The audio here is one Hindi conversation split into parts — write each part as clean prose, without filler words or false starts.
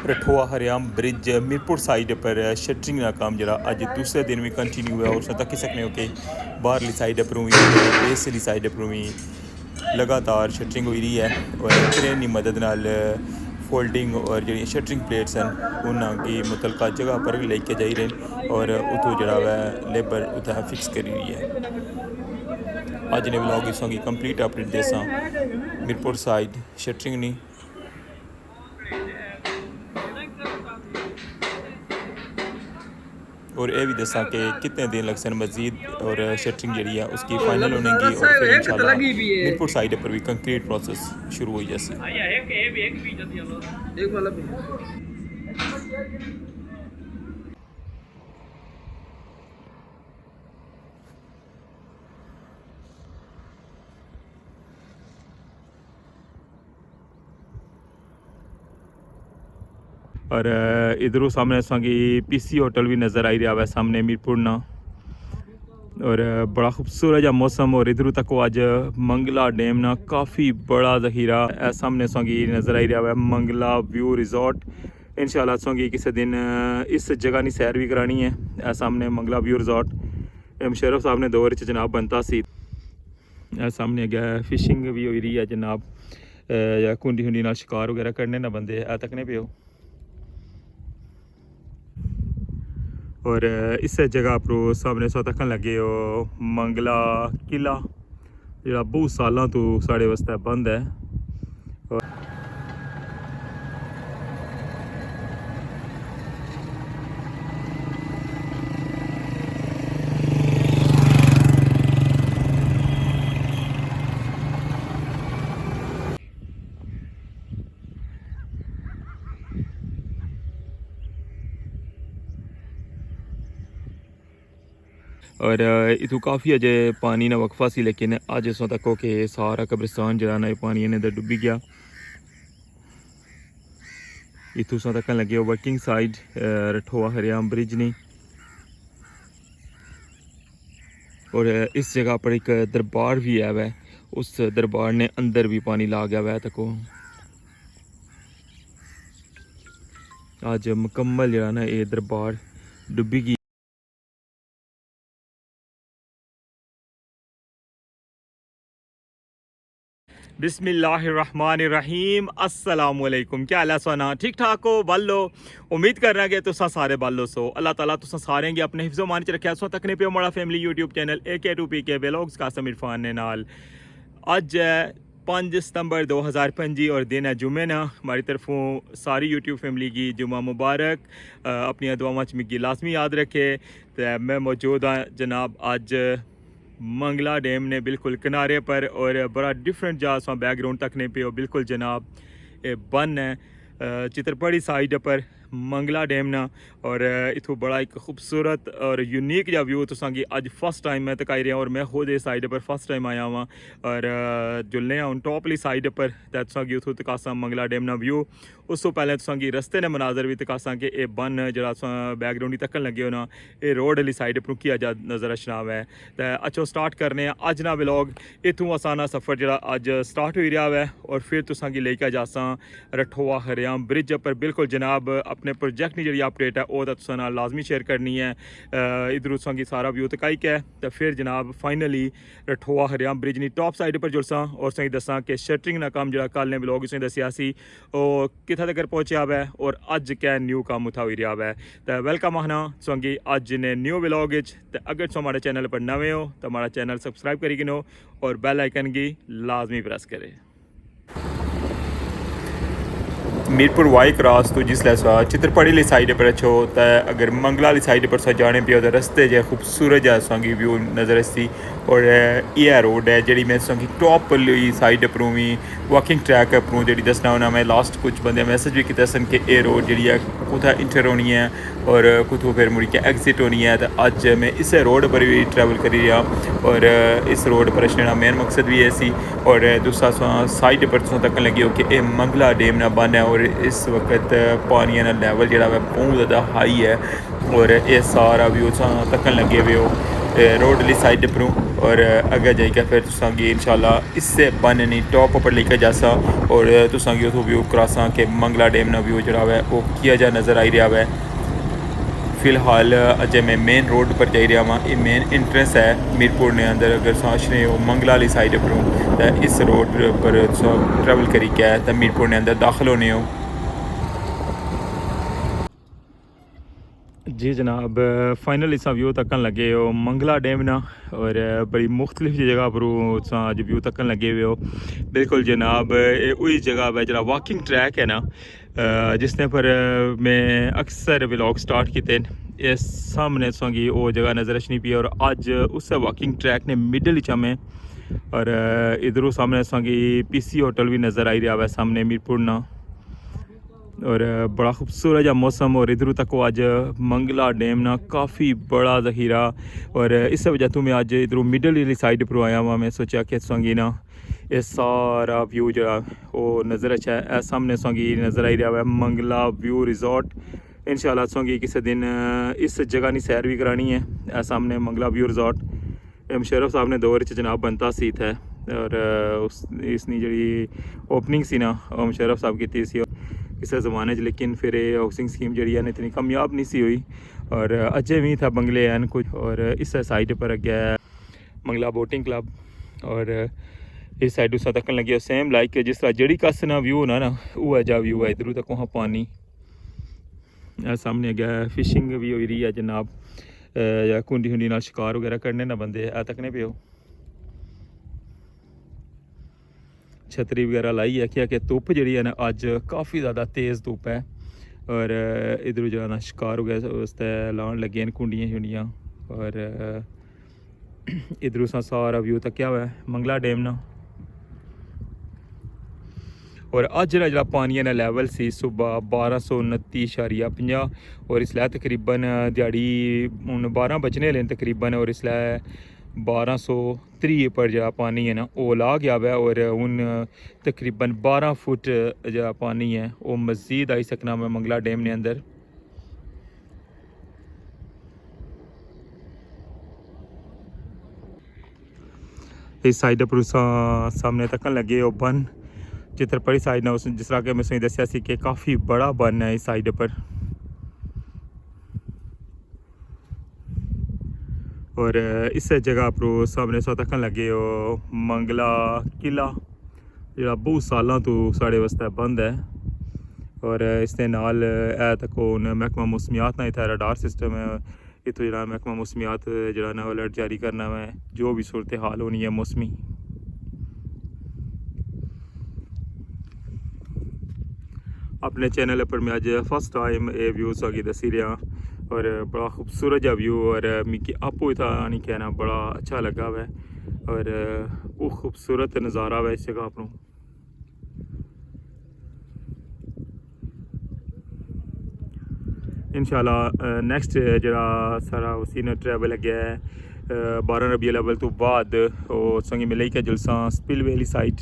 रठोआ हरियाम ब्रिज मीरपुर साइड पर शटरिंग का काम जरा अज दूसरे दिन भी कंटिन्यू है और तक्की सकने हो कि बाहरली साइड पर भी बेस वाली साइड पर भी लगातार शटरिंग हो रही है और क्रेन की मदद नाल फोल्डिंग और जी शटरिंग प्लेट्स हैं उन्होंने मुतलका जगह पर लेके जाई रहे और उतों जरा वह लेबर उतना फिक्स करी रही है। अज ने व्लॉग इस कंप्लीट अपडेट देसा मीरपुर साइड शटरिंग नहीं और ये भी दसा कि कितने दिन लग सन मजीद और शटरिंग जी है उसकी फाइनल होने की और फिर इंशाल्लाह मीरपुर साइड पर भी कंक्रीट प्रोसेस शुरू हो जैसे। और इधरों सामने असांगी पीसी होटल भी नज़र आई रहा है सामने मीरपुर ना और बड़ा खूबसूरत जहा मौसम और इधरों तक अज मंगला डैम ना काफ़ी बड़ा ज़खीरा सामने असांगी नज़र आई रहा है मंगला व्यू रिजॉर्ट। इंशाल्लाह असांगी किसी दिन इस जगह की सैर भी करानी है। सामने मंगला व्यू रिजॉर्ट मुशर्रफ साहब ने दौर च जनाब बनता सी। सामने अगर फिशिंग भी हो रही है जनाब या कुंडी हुंडी नाल शिकार वगैरह करने ना बंदे तकने पे हो और इस जगह पर सामने सौ तकन लगे हो मंगला किला जो बहुत सालों तो साढ़े वास्ते बंद है। और इतों काफ़ी अजे पानी ना वक्फा सी लेकिन अज इस तक हो कि सारा कब्रिस्तान जरा ना पानी ने डुबी गया। इतों सौ तक लगे हो वर्किंग साइड रठोआ हरियाम ब्रिज नहीं और इस जगह पर एक दरबार भी है वै उस दरबार ने अंदर भी पानी ला गया वै तको अज मुकम्मल जरा ना ये दरबार डुबी गई। बिस्मिल्लाहिर्रहमानिर्रहीम अस्सलामुअलैकुम क्या हाल है सोना ठीक ठाक हो बल्लो उम्मीद कर रहा है कि तुसा सारे बल्लो सो अल्लाह ताला तुसा सारे गे अपने हिफ्ज़ो मान च रखा सो तकने पे हमारा family YouTube channel AK2PK vlogs Qasim Irfan ने नाल अज 5 सितंबर 2025 और दिन है जुम्मे ना हमारी तरफों सारी यूट्यूब फैमिली की जुम्मा मुबारक। अपनी दुआवां च मिगी लाजमी याद रखे। तो मैं मौजूद हाँ जनाब अज मंगला डैम ने बिल्कुल किनारे पर और बड़ा डिफरेंट जहाँ बैकग्राउंड तकने पे और बिल्कुल जनाब ये बन है चित्रपड़ी साइड पर मंगला डैम ना और इथों बड़ा एक खूबसूरत और यूनिक जहा व्यू तो अज फर्स्ट टाइम मैं तकाई रहा और मैं खुद इस साइड पर फर्स्ट टाइम आया वहाँ और जुलने हूँ टॉप वाली साइड पर तुसांगी उतों तकासा मंगला डैम ना व्यू। उस तो पहले तुसांगी रस्ते ने मनाजर भी तकासा कि यह बन जरा बैकग्राउंड ही तकन लगे हो ना ये रोड वाली साइड पर की अज नज़र अशनाव है। तो अच्छो स्टार्ट करने अज ना व्लॉग इतों आसाना सफ़र जरा अज स्टार्ट हो रहा है और फिर तुसांगी लेके जासा रठोआ हरियाम ब्रिज पर बिल्कुल जनाब अपने प्रोजेक्ट की जी अपडेट है वह तुसा नाल लाजमी शेयर करनी है। इधरों तुसांगी सारा व्यू तकाई है तो फिर जनाब फाइनली रठोआ हरियाम ब्रिज की टॉप साइड पर जुड़सा और तुसें दसा कि शटरिंग का काम जो कल ने व्लॉग तुसें दसिया सी और कितना तक पहुँचा वै और अज क्या न्यू काम उठा हो रहा है। तो वेलकम आना तुसांगी अज ने न्यू व्लॉग अगर तुम हमारे चैनल पर नवे हो तो हमारा चैनल सबसक्राइब करी गिनो और बेल आइकन की लाजमी प्रेस करें। मीरपुर वाई क्रॉस तो जिसलै चित्रपड़ी वाली साइड पर अच्छो तो अगर मंगला वाली साइड पर जाने पे तो रस्ते जो खूबसूरत जहा तुसांगी व्यू नज़र आती और यह रोड है जी मैं तुसांगी टॉप वाली साइड पर भी वॉकिंग ट्रैक पर जी दसना होना मैं लास्ट कुछ बंदे मैसेज भी किया सन कि ये रोड जी कुत्थै इंटर होनी है और कुत्थों फिर मुड़ी के एग्जिट होनी है। तो अज मैं इस रोड पर भी ट्रैवल करी रहा और इस रोड पर अचने मेन मकसद भी ऐसी और दूसरा साइड पर तुम तकन लगे हो कि यह मंगला डैम ना बन है और इस वक्त पानी का लैवल जोड़ा बहुत ज़्यादा हाई है और ये सारा व्यू तकन लगे हुए हो रोड वाली साइड पर और अगर जाइए फिर तुसांगी इंशाल्लाह इससे बन नहीं टॉप पर लेकर जासा और तुसांगी उतो व्यू करासा कि मंगला डैम ना व्यू जरा है वो किया जा नज़र आई रहा है। फिलहाल अजय मैं मेन रोड पर जा रहा वहाँ, ये मेन इंट्रेंस है मीरपुर ने अंदर अगर सोचने हो मंगला वाली साइड पर तो इस रोड पर ट्रैवल करी क्या है तो मीरपुर ने अंदर दाखिल होने हो। जी जनाब फाइनली असां व्यू तकन लगे हो मंगला डैम ना और बड़ी मुख्तलिफ जगह पर अज व्यू तकन लगे हुए हो। बिल्कुल जनाब ये वही जगह है जरा वॉकिंग ट्रैक है ना जिसने पर मैं अक्सर व्लॉग स्टार्ट किए ये सामने तुसेंगी वो जगह नज़र अचनी पी और अज उस वॉकिंग ट्रैक ने मिडल च में और इधरों सामने तुसेंगी पीसी होटल भी नज़र आई रहा है सामने मीरपुर ना और बड़ा खूबसूरत जा मौसम और इधरों तक आज मंगला डैम ना काफ़ी बड़ा ज़ख़ीरा और इस वजह तो मैं आज इधरों मिडल वाली साइड पर आया हुआ। मैं सोचा कि तुसेंगी ना ये सारा व्यू जरा वो नज़र अच्छा है सामने तुसेंगी नज़र आई रहा है मंगला व्यू रिजॉर्ट। इंशाल्लाह तुसेंगी किसी दिन इस जगह की सैर भी करानी है सामने मंगला व्यू रिजॉर्ट मुशर्रफ साहब ने दौर जनाब बनता सी था और इसकी जी ओपनिंग सी ना मुशर्रफ साहब की सी इस ज़माने लेकिन फिर हाउसिंग स्कीम जी है इतनी कामयाब नहीं सी हुई और अजय भी था बंगले हैं कुछ और इस साइड पर अगे मंगला बोटिंग क्लब और इस साइड उस तक लगे सेम लाइक जिस तरह जड़ी कस ना व्यू होना ना वो जा व्यू है इधरों तक वहाँ पानी सामने अगे फिशिंग भी हो रही है जनाब या कुंडी हुंडी नाल शिकार वगैरह करने ना बंदे तकने पे हो। छतरी वगैरह लाई है क्या कि धुप जी है ना अज काफ़ी ज़्यादा तेज़ धुप है और इधर जो ना शिकार वगैरह उसते लाने लगे कुंडियाँ शुंडियाँ और इधरों सारा व्यू तक हुआ है मंगला डैम ना और अज जरा पानी का लैवल सी सुबह 1229.50 और इसलिए तकरीबन दिहाड़ी हूँ 12 बजने लेन तकरीबन और इसलिए 1230 पर जरा पानी है ना वो ला गया है और हूँ तकरीबन 12 फुट जरा पानी है वो मज़ीद आई सकना मैं मंगला डैम ने अंदर। इस साइड पर सामने तक लगे हो बन चित्रपड़ी साइड ना जिस तरह के मैं दसिया सी कि काफ़ी बड़ा बन है इस साइड पर और इस जगह पर सामने सौ तक लगे हो मंगला किला जो बहुत सालों तो साढ़े वास्ते बंद है और इसके नाल तक महकमा मौसमियात ना इतना रडार सिस्टम है इतों जो महकमा मौसमियात जो ना अलर्ट जारी करना है जो भी सूरत हाल होनी है मौसमी। अपने चैनल पर मैं अज फर्स्ट टाइम ये व्यूज़ आगे दसी रहा और बड़ा खूबसूरत जा व्यू और मिगी आपू इतना नहीं कहना बड़ा अच्छा लगा है और वो खूबसूरत नज़ारा है इस जगह पर। इंशाल्लाह नैक्सट जरा सारा उसी ने ट्रैवल अगे 12 रबी अव्वल तो बाद संगी मिले के जुलसा स्पिलवे वाली साइड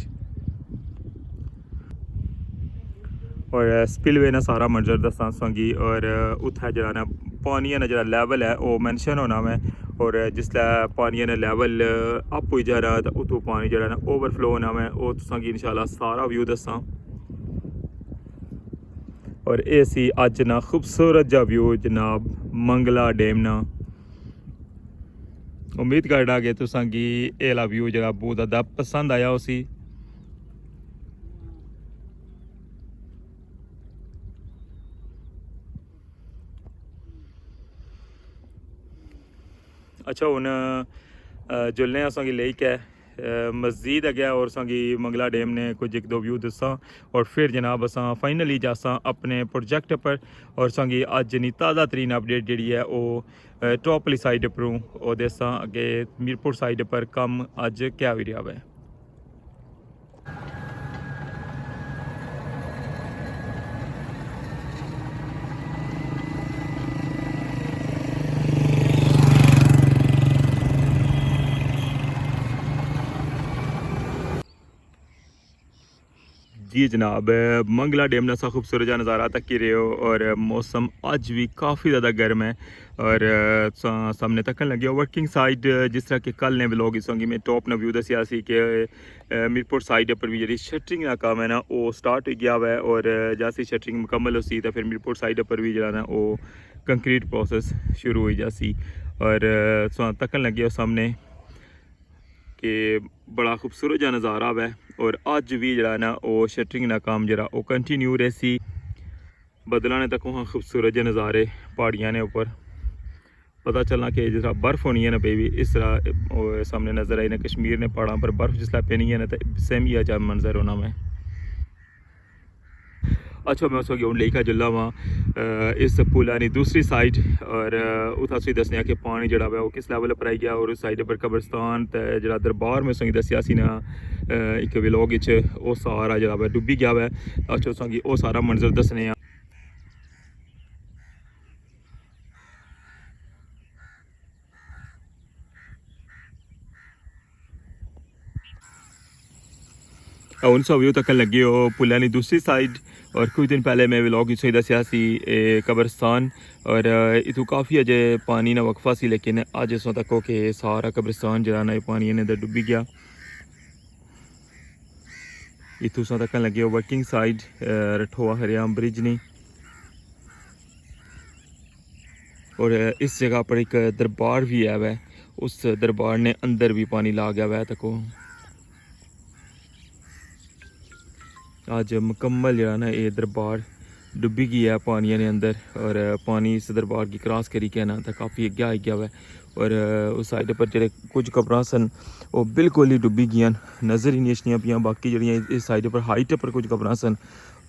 और स्पिलवे ना सारा मंजर दसा संगी और उत्थे जरा ना पानी ना जरा लैवल है वो मैंशन होना मैं और जिसलै पानी ना लैवल अप हो जा रहा तो उतो पानी जरा ना ओवरफ्लो होना मैं वो तुसांगी इंशाल्लाह सारा व्यू दसा और ये सी अज ना खूबसूरत जा व्यू जनाब मंगला डैम ना। उम्मीद करना कि तुसांगी एला व्यू जरा बहुत ज़्यादा पसंद आया उसी। अच्छा हूँ जुलने असेंगी लेके मस्जिद अगे और संगी मंगला डैम ने कुछ एक दो व्यू दसा और फिर जनाब असा फाइनली जासा अपने प्रोजेक्ट पर और संगी अज नी ताज़ा तरीन अपडेट जी है वो टॉप वाली साइड पर दसा अगे मीरपुर साइड पर कम अज क्या भी रहा है। जी जी जनाब मंगला डैम ना सा खूबसूरत नज़ारा तक की रहे हो और मौसम आज भी काफ़ी ज़्यादा गर्म है और सामने तकन लगे हो वर्किंग साइड जिस तरह के कल ने व्लॉग इस में टॉप ना व्यू दसिया सी कि मीरपुर साइड पर भी जी शटरिंग का काम है ना वो स्टार्ट हो गया हुआ है और जैसी शटरिंग मुकम्मल हो सी तो फिर मीरपुर साइड पर भी जरा ना वो कंक्रीट प्रोसेस शुरू हो जासी और तकन लगे हो सामने कि बड़ा खूबसूरत जहा नज़ारा है और अज भी जरा ना वो शटरिंग का काम जरा वो कंटिन्यू रहसी बदलों ने तक वहाँ खूबसूरत जे नज़ारे पहाड़ियाँ ने ऊपर पता चलना कि जिस तरह बर्फ़ होनी है ना पे भी इस तरह सामने नज़र आई ना कश्मीर ने पहाड़ों पर बर्फ़ जिसला पेनी है ना तो सेम ही अच्छा मंजर होना मैं अच्छा मैं उस वक्त लेखा जुल्ला वहाँ इस पुल यानी दूसरी साइड और उत अस दसने कि पानी जड़ा वो किस लैवल पर आई गया और उस साइड पर कब्रस्तान तो जरा दरबार में उसकी दसिया सी ना एक व्लॉग वो सारा जरा डुब्बी गया है अच्छा उस वो सारा मंजर दसने उन सौ व्यू तक लगे हो पुलिया दूसरी साइड और कुछ दिन पहले मैं व्लॉग इस दसिया सी कब्रस्तान और इतू काफ़ी अजे पानी ना वक्फा सी लेकिन अज इसों तक हो कि सारा कब्रस्तान जरा ना पानी ने डुब्बी गया इतू सौ तक लगे हो वर्किंग साइड रठोआ हरियाम ब्रिज नहीं और इस जगह पर एक दरबार भी है वै उस दरबार ने अंदर भी पानी ला गया वै तको आज मुकम्मल जरा ना ये दरबार डुब्बी गई है पानी ने अंदर और पानी इस दरबार की क्रॉस करी के ना तो काफ़ी अग्गे आई गया है और उस साइड पर जो कुछ कब्रां सन वो बिल्कुल ही डुब्बी गई नज़र ही नहीं अछनियां पियां बाकी जड़ियाँ इस साइड पर हाइट पर कुछ कब्रां सन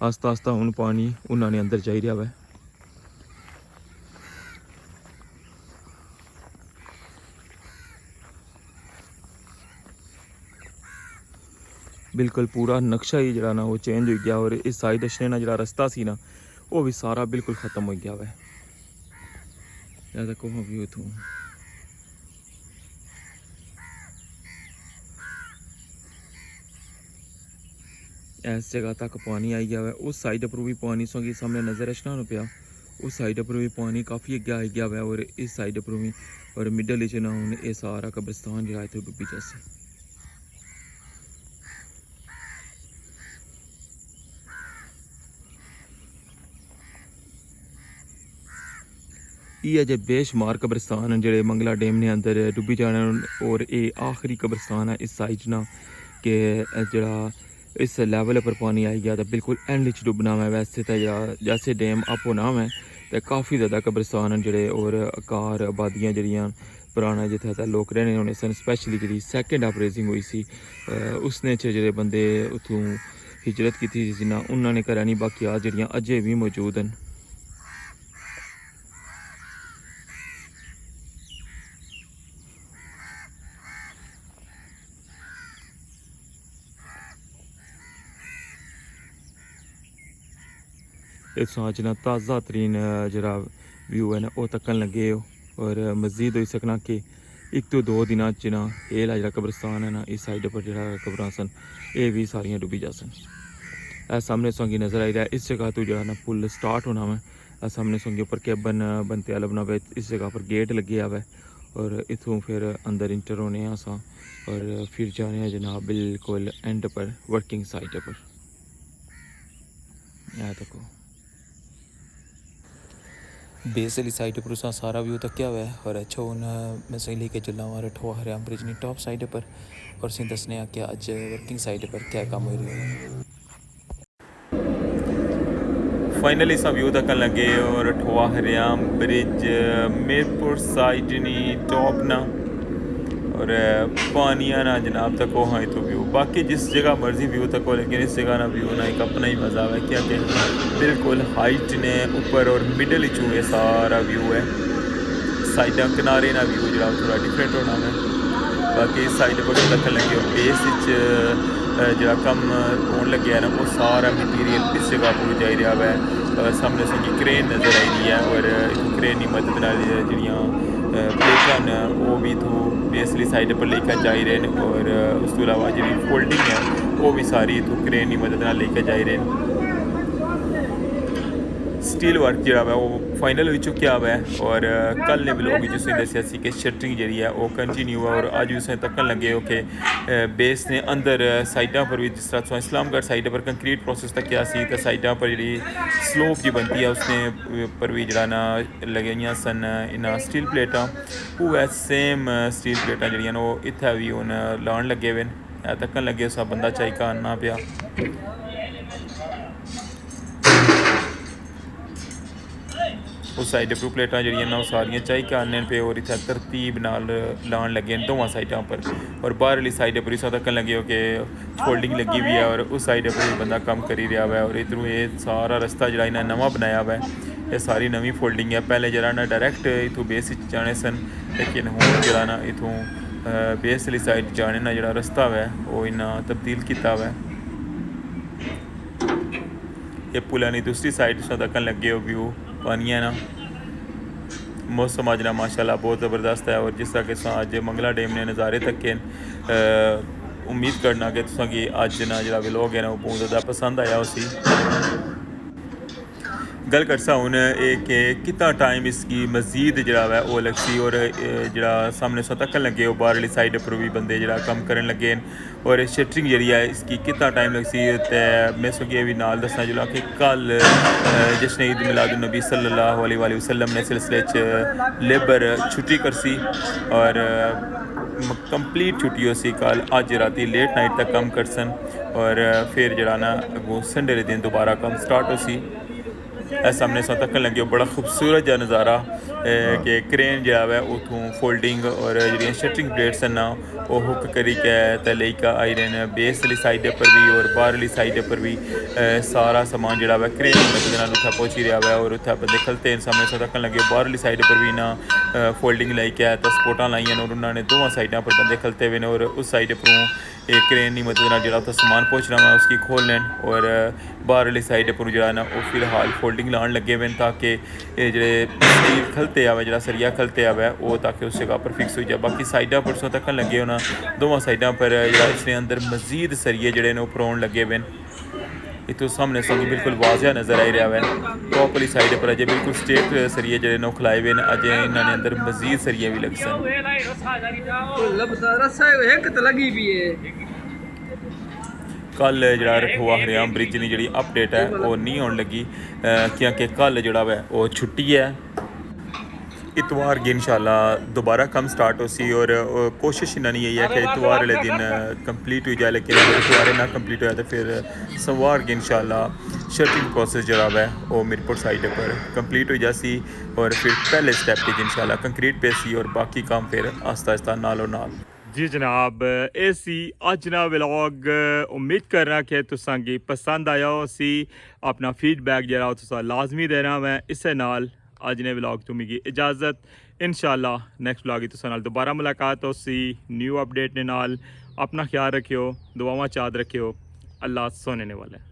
आस्ता आस्ता हूँ पानी उन्होंने अंदर जाई रहा है बिल्कुल पूरा नक्शा ही जरा ना वो चेंज हो गया और इस साइड दशने ना जरा रास्ता सी ना वो भी सारा बिल्कुल ख़त्म हो गया है देखो व्यू थू इस जगह तक पानी आई गया है उस साइड पर भी पानी सो कि सामने नज़र रचना हो पाया उस साइड पर भी पानी काफ़ी अगे आई गया है और इस साइड पर भी और मिडल च ना हूँ ये सारा कब्रिस्तान जरा इतने डुब्बी जैसे ये अजे बेशुमार कब्रिस्तान जो मंगला डैम ने अंदर डुब्बी जाने और ये आखिरी कब्रिस्तान है इस साइड ना कि जरा इस लैवल पर पानी आई गया तो बिल्कुल एंड च डुबना है वैसे तो जैसे डैम अप होना है तो काफ़ी ज़्यादा कब्रिस्तान जोड़े और कार आबादियाँ जड़ियाँ पुराना जिथे लोग रहने होने सन स्पैशली जी सैकेंड अपरेजिंग हुई सी उसने जो बंदे उतों हिजरत की थी जिन्हें उन्होंने घरा नहीं बाकी आ जड़ियाँ अजे भी मौजूद हैं इस आज ना ताज़ा तरीन जरा व्यू है ना वो तकन लगे हो और मज़ीद हो सकना कि एक तो दो दिन च ना ये जरा कब्रस्तान है ना इस साइड पर जरा कब्रां सन ये भी सारियां डुबी जा सन सामने सोंगी नज़र आई रहा है इस जगह तो जरा ना पुल स्टार्ट होना मैं सामने सोंगी ऊपर कैबन बनते आला बना इस जगह पर गेट लगे हुआ है और इतों फिर अंदर इंटर होने अस और फिर जाने जनाब बिल्कुल एंड पर वर्किंग साइड पर यह देखो बेस वाली साइड पर उस सारा व्यू तक क्या हुआ है और अच्छा हूँ मैं सही लेके चलना हूँ रठोआ हरियाम ब्रिज नहीं टॉप साइड पर और सी दसने कि अज वर्किंग साइड पर क्या काम हो रहा है फाइनली सा व्यू तक लगे और रठोआ हरियाम ब्रिज मीरपुर साइड नहीं टॉप ना और पानिया ना जनाब तक हो हाँ तो व्यू बाकी जिस जगह मर्जी व्यू तक हो लेकिन इस जगह ना व्यू ना एक अपना ही मज़ा है क्या कि बिल्कुल हाइट ने ऊपर और मिडल चू ये सारा व्यू है साइडा किनारे ना व्यू जरा थोड़ा डिफरेंट होना है बाकी इस साइड पर तक लगे बेस जरा कम होने लगे ना वो सारा मटीरियल इस जगह पर जाई रहा है सामने से क्रेन नज़र आई रही है और क्रेन की मदद नाल जड़ियाँ प्लेटां ने वो भी इतों बेसली साइड पर लेकर जा रहे हैं और उस तो अलावा जी फोल्डिंग है वो भी सारी इतों क्रेन की मदद नाल लेके जा रहे हैं। स्टील वर्क जो है वो फाइनल हो चुका है और कल ने ब्लॉग जिसने दसिया सी कि शटरिंग जी है वो कंटिन्यू है और अज उसने तकन लगे हो कि बेस ने अंदर साइडों पर भी जिस तरह तुम इस्लामगढ़ साइड पर कंक्रीट प्रोसेस तकिया सी तो साइडों पर जी स्लोप जी बनती है उसने पर भी जरा ना लगे सन इन्हें स्टील प्लेटा वो सेम स्टील प्लेटा जड़ियाँ वो इत्थे भी हूँ लाने लगे हुए हैं तकन लगे उस बंदा चाहिका आना पिया। उस साइड पर प्लेटा जड़ियाँ सारियाँ चाही के आने पे और इतना तरतीब नाल लान लगे दोवां साइडों पर और बाहर वाली साइड पर इस तक लगे हो कि फोल्डिंग लगी हुई है और उस साइड पर भी बंदा कम करी रहा है और इधरों ये सारा रस्ता जरा इन्हें नवा बनाया हुआ है ये सारी नवी फोल्डिंग है। पहले जरा ना डायरैक्ट इतों बेस जाने सन लेकिन हुण जरा ना इतों बेस वाली साइड जाने ना जरा रस्ता है वो इन्ना तब्दील किया हुआ है। ये पुलां की दूसरी साइड तक लगे हो व्यू पानी है ना मौसम अज ना माशाल्लाह बहुत ज़बरदस्त है और जिस तरह कि अज मंगला डैम ने नज़ारे तके उम्मीद करना कि तुसा कि अज ना जो व्लॉग है ना वो बहुत ज़्यादा पसंद आया उसी गल करसा हूँ कि कितना टाइम इसकी मजीद जरा है वो लगसी और जरा सामने सो तक लगे हो बाहर वाली साइड पर भी बंदे जरा कम करन लगे और शटरिंग जी है इसकी कितना टाइम लगसी तो मैं सो भी नाल दसना जुला कि कल जश्न ईद मिलादुन्नबी सल्लल्लाहु अलैहि वसल्लम ने सिलसिले लेबर छुट्टी करसी और कंप्लीट छुट्टी हो सी कल अज राती लेट नाइट तक कम करसन और फिर जरा ना अगों संडे के दिन दोबारा कम स्टार्ट हो सी। सामने सो तक लगे बड़ा खूबसूरत जहा नज़ारा कि क्रेन जो है उतों फोल्डिंग और जी शटरिंग प्लेट्स ना वो हुक करी के लेकर आई रहे हैं बेस वाली साइड पर भी और बाहर वाली साइड पर भी सारा समान जोड़ा है क्रेन की मदद नाल उत्थे पहुँची रहा है और उत्थे बंदे खलते हैं। सामने सो तक लगे बाहर वाली साइड पर भी ना फोल्डिंग लाई के तो सपोर्टा लाइया और उन्होंने दोवां साइडों पर बंदे खलते हुए और उस साइड पर एक क्रेन की मदद नाल जो उत्थे समान पहुँच रहा है उसकी खोल लें और बाहर वाली साइड पर जो ना वो फिलहाल फोल्डिंग लाने लगे हुए ताकि जो स्टील खलते आवे जो सरिया खलते आवे वो ताकि उस जगह पर फिक्स हो जाए। बाकी साइडों पर सो तक लगे होना दोवां साइडों पर जो इसने अंदर मजीद सरिये जोड़े ने उपरों लगे हुए इतों सामने सानू बिल्कुल वाजिया नज़र आई रहा है। टॉप वाली साइड पर अजय बिल्कुल स्ट्रेट सरिये जोड़े ने खिलाए हुए हैं अजय इन्होंने अंदर मजीद सरिये भी लग सन। कल जरा रखवा हरियाम ब्रिज की जी अपडेट है वो नहीं आने लगी क्योंकि कल जोड़ा है वो छुट्टी है। इतवार की इंशाल्लाह दोबारा कम स्टार्ट हो सी और कोशिश इन्होंने यही है कि इतवार वाले दिन कंप्लीट हो जाए लेकिन अगर इतवार ना कंप्लीट होया तो फिर सोमवार की इंशाल्लाह शटरिंग प्रोसेस जरा है वो मीरपुर साइड पर कंप्लीट हो जासी और फिर पहले स्टेप की इंशाल्लाह कंक्रीट पेसी और बाकी काम फिर आस्ता आस्ता नालों नाल। जी जनाब ए सी अज ना व्लॉग उम्मीद करना कि तुसांगी पसंद आया हो सी अपना फीडबैक जरा तुसा लाजमी देना मैं इसे नाल अज ने व्लॉग तो मिगी इजाज़त इंशाल्लाह नेक्स्ट व्लॉग तुसा नाल दोबारा मुलाकात हो सी न्यू अपडेट ने नाल अपना ख्याल रखियो दुआवां चाद रखियो अल्लाह सोने वाला है।